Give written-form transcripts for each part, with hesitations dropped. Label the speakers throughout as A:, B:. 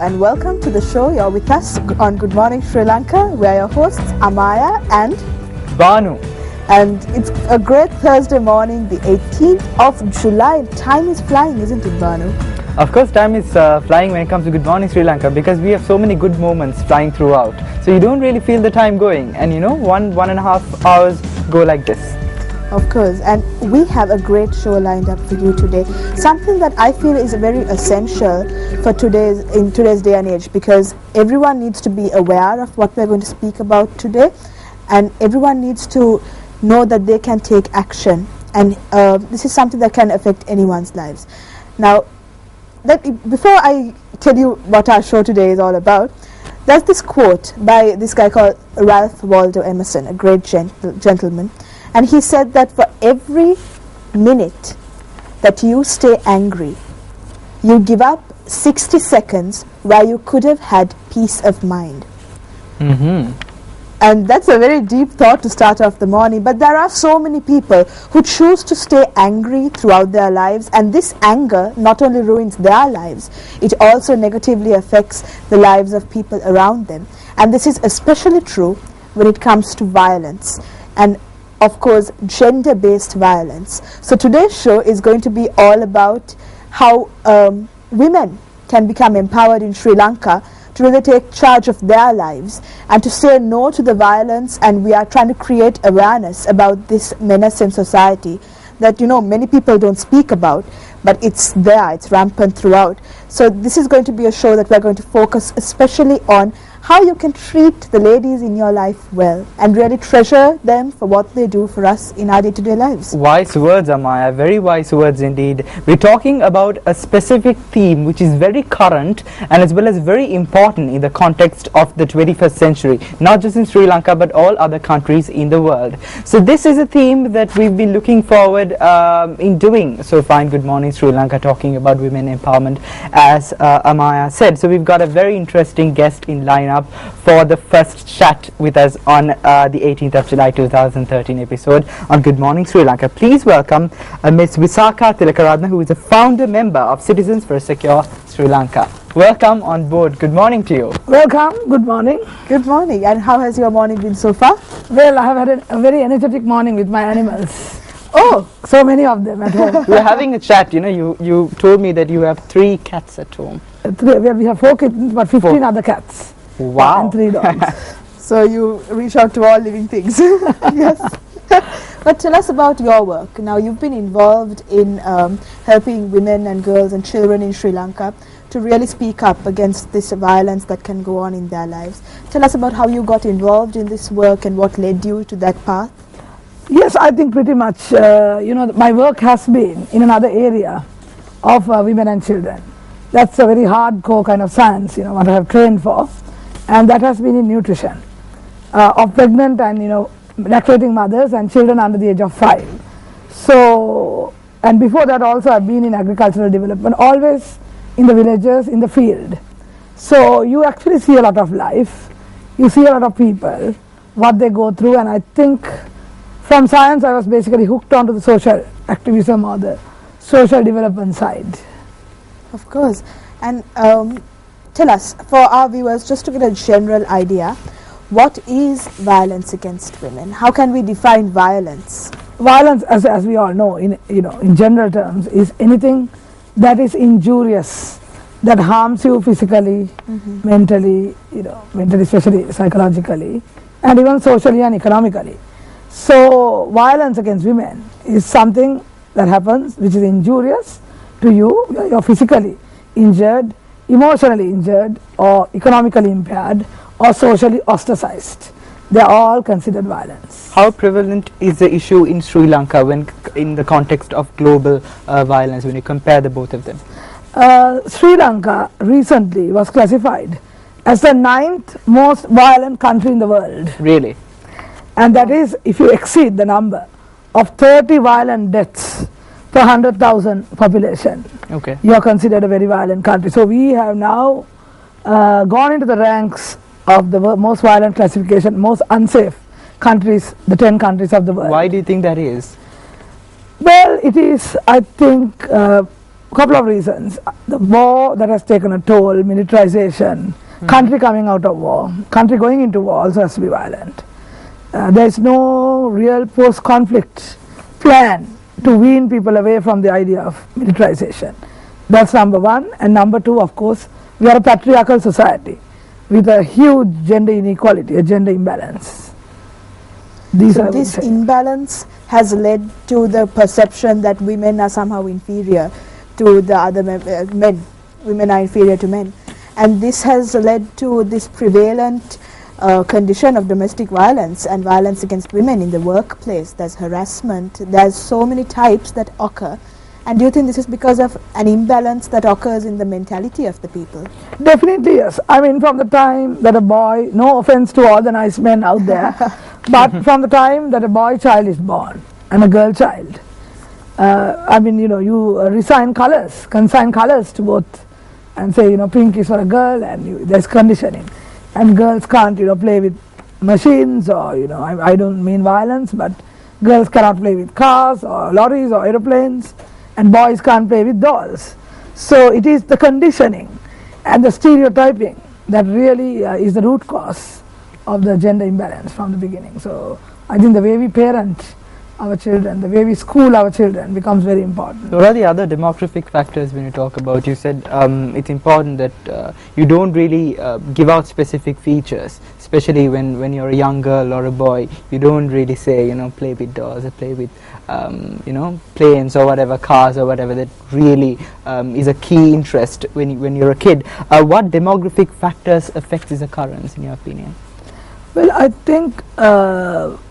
A: and welcome to the show. You're with us on Good Morning Sri Lanka. We're your hosts, Amaya and
B: Banu.
A: And it's a great Thursday morning, the 18th of July. Time is flying, isn't it, Banu?
B: Of course, time is flying when it comes to Good Morning Sri Lanka because we have so many good moments flying throughout. So you don't really feel the time going, and you know, one and a half hours go like this.
A: Of course, and we have a great show lined up for you today. Something that I feel is very essential for in today's day and age, because everyone needs to be aware of what we're going to speak about today, and everyone needs to know that they can take action, and this is something that can affect anyone's lives. Now, before I tell you what our show today is all about, there's this quote by this guy called Ralph Waldo Emerson, a great gentleman. And he said that for every minute that you stay angry, you give up 60 seconds where you could have had peace of mind. And that's a very deep thought to start off the morning. But there are so many people who choose to stay angry throughout their lives. And this anger not only ruins their lives, it also negatively affects the lives of people around them. And this is especially true when it comes to violence. And of course, gender-based violence. So today's show is going to be all about how women can become empowered in Sri Lanka to really take charge of their lives and to say no to the violence. And we are trying to create awareness about this menace in society that, you know, many people don't speak about, but it's there, it's rampant throughout. So this is going to be a show that we're going to focus especially on how you can treat the ladies in your life well and really treasure them for what they do for us in our day-to-day lives.
B: Wise words, Amaya, very wise words indeed. We're talking about a specific theme which is very current and as well as very important in the context of the 21st century, not just in Sri Lanka but all other countries in the world. So this is a theme that we've been looking forward in doing so far in Good Morning Sri Lanka, talking about women empowerment, as Amaya said. So we've got a very interesting guest in line up for the first chat with us on the 18th of July 2013 episode on Good Morning Sri Lanka. Please welcome Ms. Visakha Tilakaratna, who is a founder member of Citizens for a Secure Sri Lanka. Welcome on board. Good morning to you.
C: Welcome. Good morning.
A: Good morning. And how has your morning been so far?
C: Well, I have had a very energetic morning with my animals. Oh, so many of them at home.
B: We're having a chat. You know, you told me that you have 3 cats at home.
C: We have 4 kittens, but 15 other cats.
B: Wow.
C: And 3 dogs.
A: So you reach out to all living things. Yes. But tell us about your work. Now, you've been involved in helping women and girls and children in Sri Lanka to really speak up against this violence that can go on in their lives. Tell us about how you got involved in this work and what led you to that path.
C: Yes, I think pretty much, my work has been in another area of women and children. That's a very hardcore kind of science, what I have trained for. And that has been in nutrition of pregnant and, lactating mothers and children under the age of 5. So, and before that also I've been in agricultural development, always in the villages, in the field. So you actually see a lot of life, you see a lot of people, what they go through, and I think from science I was basically hooked onto the social activism or the social development side.
A: Of course. And tell us, for our viewers, just to get a general idea, what is violence against women? How can we define violence?
C: Violence, as we all know, in general terms, is anything that is injurious, that harms you physically, mentally, especially psychologically, and even socially and economically. So violence against women is something that happens which is injurious to you. You're physically injured, emotionally injured, or economically impaired, or socially ostracized. They are all considered violence.
B: How prevalent is the issue in Sri Lanka when in the context of global violence, when you compare the both of them?
C: Sri Lanka recently was classified as the 9th most violent country in the world.
B: Really?
C: And that is if you exceed the number of 30 violent deaths per 100,000 population.
B: Okay.
C: You are considered a very violent country. So we have now gone into the ranks of the most violent classification, most unsafe countries, the 10 countries of the world.
B: Why do you think that is?
C: Well, it is, I think, couple of reasons. The war that has taken a toll, militarization, country coming out of war, country going into war also has to be violent. There is no real post-conflict plan to wean people away from the idea of militarization. That's number one. And number two, of course, we are a patriarchal society with a huge gender inequality, a gender imbalance.
A: So this imbalance has led to the perception that women are somehow inferior to the other men. Women are inferior to men. And this has led to this prevalent condition of domestic violence and violence against women in the workplace. There's harassment. There's so many types that occur. And do you think this is because of an imbalance that occurs in the mentality of the people?
C: Definitely yes. I mean, from the time that a boy, no offense to all the nice men out there, but from the time that a boy child is born and a girl child, I mean, you know, you consign colors to both and say, you know, pink is for a girl, and there's conditioning. And girls can't, you know, play with machines, or, you know, I don't mean violence, but girls cannot play with cars or lorries or aeroplanes, and boys can't play with dolls. So it is the conditioning and the stereotyping that really is the root cause of the gender imbalance from the beginning. So I think the way we parent our children, the way we school our children becomes very important.
B: What are the other demographic factors when you talk about? You said it's important that you don't really give out specific features, especially when you're a young girl or a boy. You don't really say, you know, play with dolls or play with you know, planes or whatever, cars or whatever. That really is a key interest when you're a kid. What demographic factors affect this occurrence in your opinion?
C: Well, I think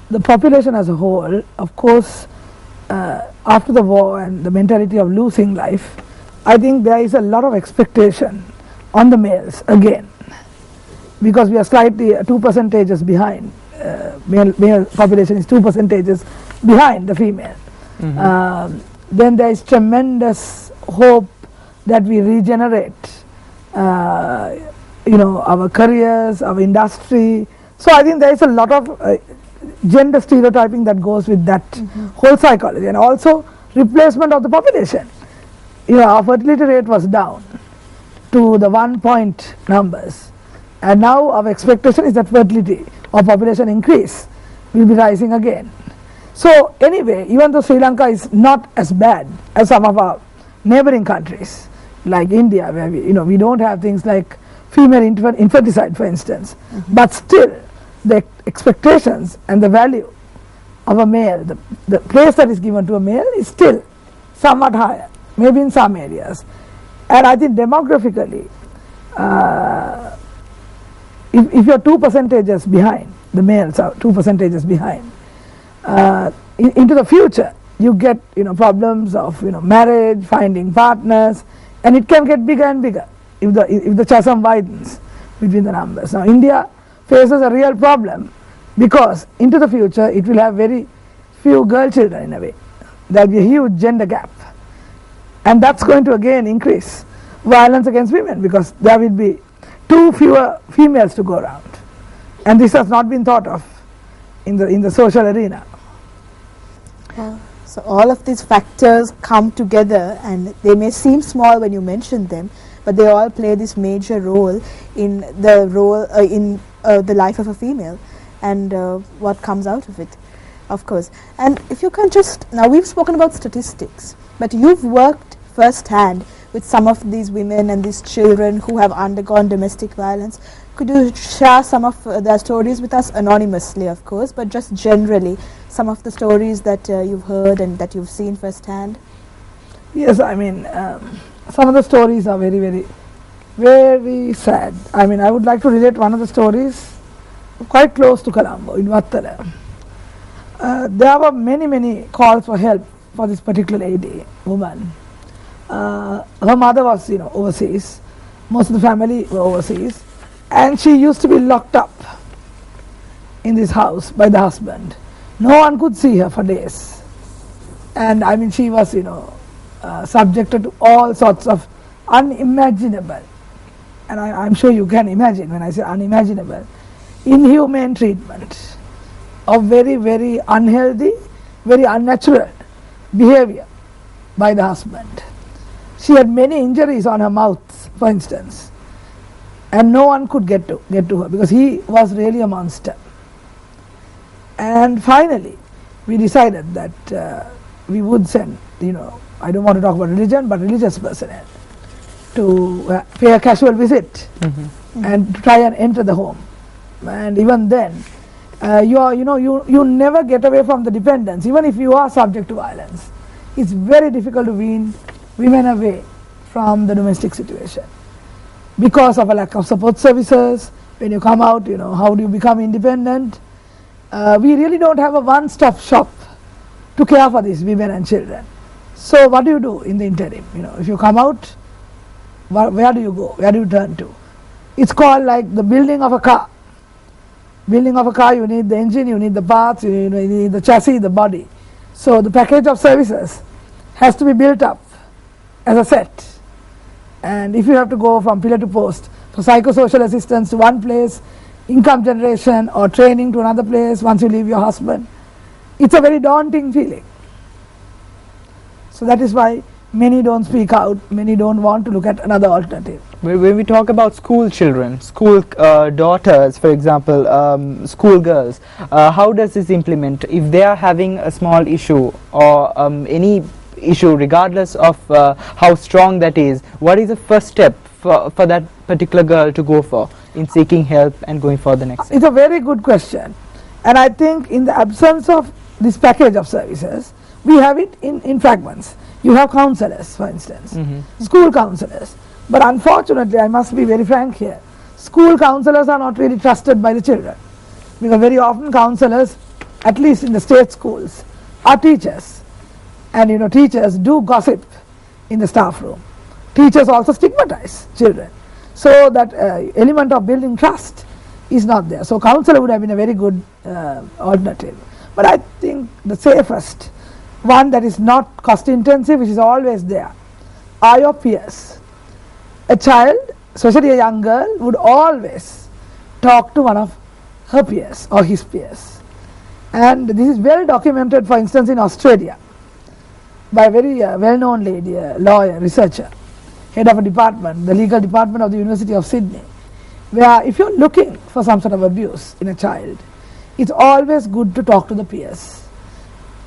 C: the population as a whole, of course, after the war and the mentality of losing life, I think there is a lot of expectation on the males again, because we are slightly 2% behind. Male population is 2% behind the female. Then there is tremendous hope that we regenerate, you know, our careers, our industry. So I think there is a lot of gender stereotyping that goes with that whole psychology, and also replacement of the population. You know, our fertility rate was down to the 1 point numbers, and now our expectation is that fertility or population increase will be rising again. So anyway, even though Sri Lanka is not as bad as some of our neighboring countries like India, where we don't have things like female infanticide, for instance, but still the expectations and the value of a male, the place that is given to a male is still somewhat higher, maybe in some areas. And I think demographically, if you're 2% behind, the males are 2% behind, into the future you get, you know, problems of, you know, marriage, finding partners, and it can get bigger and bigger if the chasm widens between the numbers. Now India faces a real problem because into the future it will have very few girl children in a way. There will be a huge gender gap, and that's going to again increase violence against women because there will be too fewer females to go around, and this has not been thought of in the social arena.
A: So all of these factors come together, and they may seem small when you mention them, but they all play this major role in the life of a female and what comes out of it, of course. And if you can just, now we've spoken about statistics, but you've worked firsthand with some of these women and these children who have undergone domestic violence. Could you share some of their stories with us, anonymously of course, but just generally some of the stories that you've heard and that you've seen firsthand?
C: Yes, I mean, some of the stories are very, very, very sad. I mean, I would like to relate one of the stories quite close to Colombo, in Vattala. There were many calls for help for this particular lady, woman. Her mother was, you know, overseas. Most of the family were overseas. And she used to be locked up in this house by the husband. No one could see her for days. And I mean, she was, you know, subjected to all sorts of unimaginable, and I'm sure you can imagine when I say unimaginable, inhumane treatment of very, very unhealthy, very unnatural behavior by the husband. She had many injuries on her mouth, for instance, and no one could get to her because he was really a monster. And finally, we decided that we would send, I don't want to talk about religion, but religious personnel to pay a casual visit and to try and enter the home. And even then, you never get away from the dependence, even if you are subject to violence. It's very difficult to wean women away from the domestic situation because of a lack of support services. When you come out, how do you become independent? We really don't have a one-stop shop to care for these women and children. So what do you do in the interim? If you come out, where do you go? Where do you turn to? It's called like the building of a car. Building of a car, you need the engine, you need the parts, you need the chassis, the body. So the package of services has to be built up as a set. And if you have to go from pillar to post for psychosocial assistance to one place, income generation or training to another place once you leave your husband, it's a very daunting feeling. So that is why many don't speak out, many don't want to look at another alternative.
B: When we talk about school children, school daughters, for example, school girls, how does this implement? If they are having a small issue or any issue, regardless of how strong that is, what is the first step for that particular girl to go for in seeking help and going for the next step?
C: It's a very good question. And I think in the absence of this package of services, we have it in fragments. You have counselors, for instance, school counselors. But unfortunately, I must be very frank here, school counselors are not really trusted by the children. Because very often counselors, at least in the state schools, are teachers. And teachers do gossip in the staff room. Teachers also stigmatize children. So that element of building trust is not there. So counselor would have been a very good alternative. But I think the safest one that is not cost intensive, which is always there, are your peers. A child, especially a young girl, would always talk to one of her peers or his peers. And this is well documented, for instance, in Australia by a very well-known lady, a lawyer, researcher, head of a department, the legal department of the University of Sydney, where if you're looking for some sort of abuse in a child, it's always good to talk to the peers.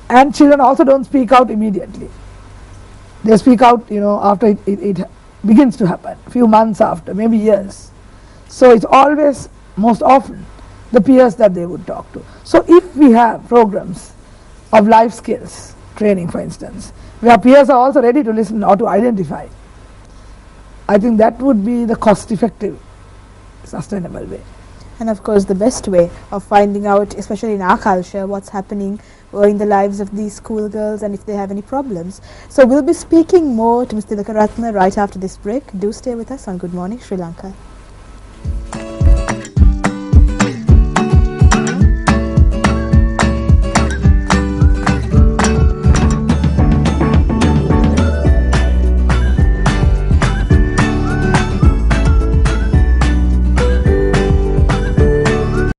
C: And children also don't speak out immediately. They speak out, after it begins to happen, a few months after, maybe years. So it's always, most often, the peers that they would talk to. So if we have programs of life skills training, for instance, where peers are also ready to listen or to identify, I think that would be the cost-effective, sustainable way.
A: And of course, the best way of finding out, especially in our culture, what's happening in the lives of these schoolgirls and if they have any problems. So we'll be speaking more to Ms. Tilakaratne right after this break. Do stay with us on Good Morning Sri Lanka.